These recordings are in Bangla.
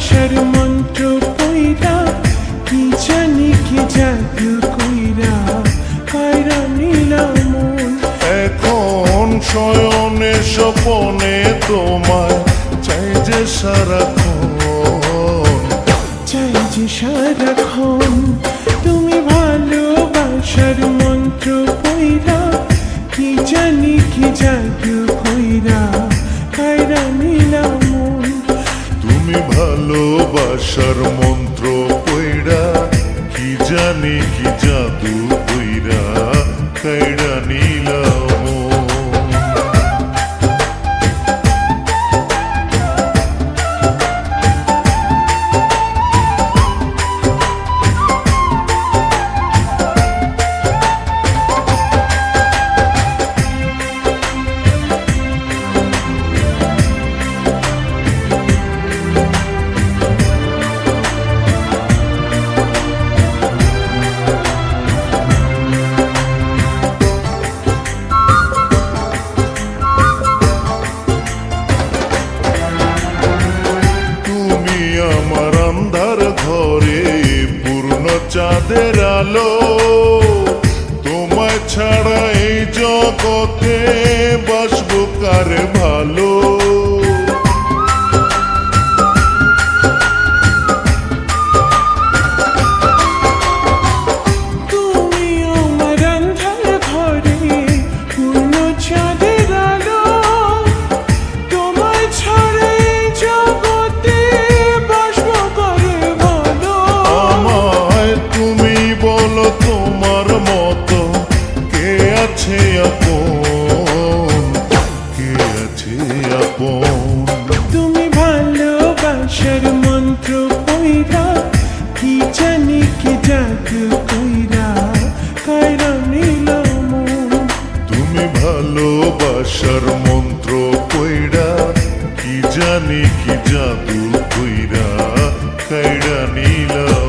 ভালোবাসার মন্ত্র কইরা কি জানি কি জাদু কইরা কায়রা নিলাম মন। এখন শয়নে স্বপনে তোমায় চাই যে সারাক্ষণ, চাই যে সারাক্ষণ। তুমি ভালোবাসার মন্ত্র কইরা কি জানি কি জাদু কইরা কায়রা নিলাম মন। তুমি ভালোবাসার মন্ত্র কইরা কি জানি কি জাদু কইরা কাইড়া নিলাম। আমার আন্ধার ঘরে পূর্ণ চাঁদের আলো, তোমায় ছাড়া এই জগতে বাসবো কারে ভালো। তুমি আমার আন্ধার ঘরে পূর্ণ চাঁদের আলো, তোমায় ছাড়া এই জগতে বাসবো কারে ভালো। আমায় তুমি বলো তোমার মতো কে আছে আপন, কে আছে আপন। তুমি ভালোবাসার মন্ত্র কইরা কি জানি কি জাদু কইরা কায়রা নিলাম মন। তুমি ভালোবাসার মন্ত্র কইরা কি জানি কি জাদু কইরা কাইড়া নিলাম।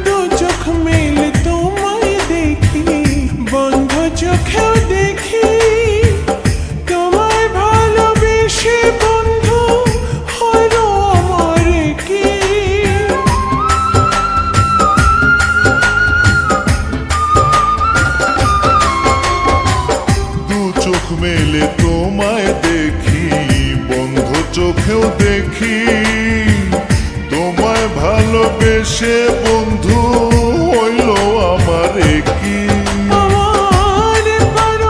দু চোখ মেলে তোমায় দেখি, বন্ধ চোখেও দেখি তোমায় ভালোবেসে বন্ধু হলো আমার কি। দু চোখ মেলে তোমায় দেখি, বন্ধ চোখেও দেখি তোমায় ভালোবেসে বন্ধু হইল আমার কি। আমার পার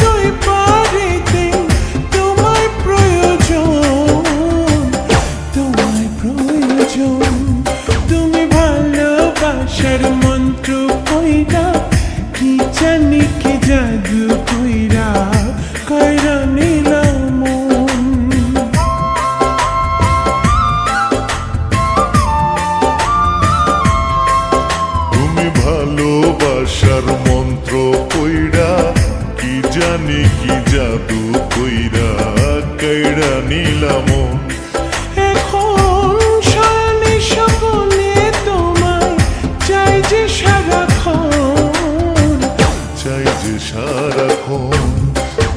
দুই পারেতে তোমায় প্রয়োজন, তোমায় প্রয়োজন। তুমি ভালোবাসার মন্ত্র কইরা কি জানি কি জাদু কইরা কায়রা নিলাম মন। তুমি ভালোবাসার মন্ত্র কইরা কি জানি কি জাদু কইরা কাইড়া নিলাম। এখন শয়নে স্বপনে তোমায় চাই যে সারাক্ষণ, চাই যে সারাক্ষণ।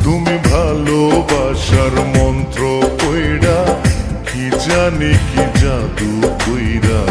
তুমি ভালোবাসার মন্ত্র কইরা কি জানি কি জাদু কইরা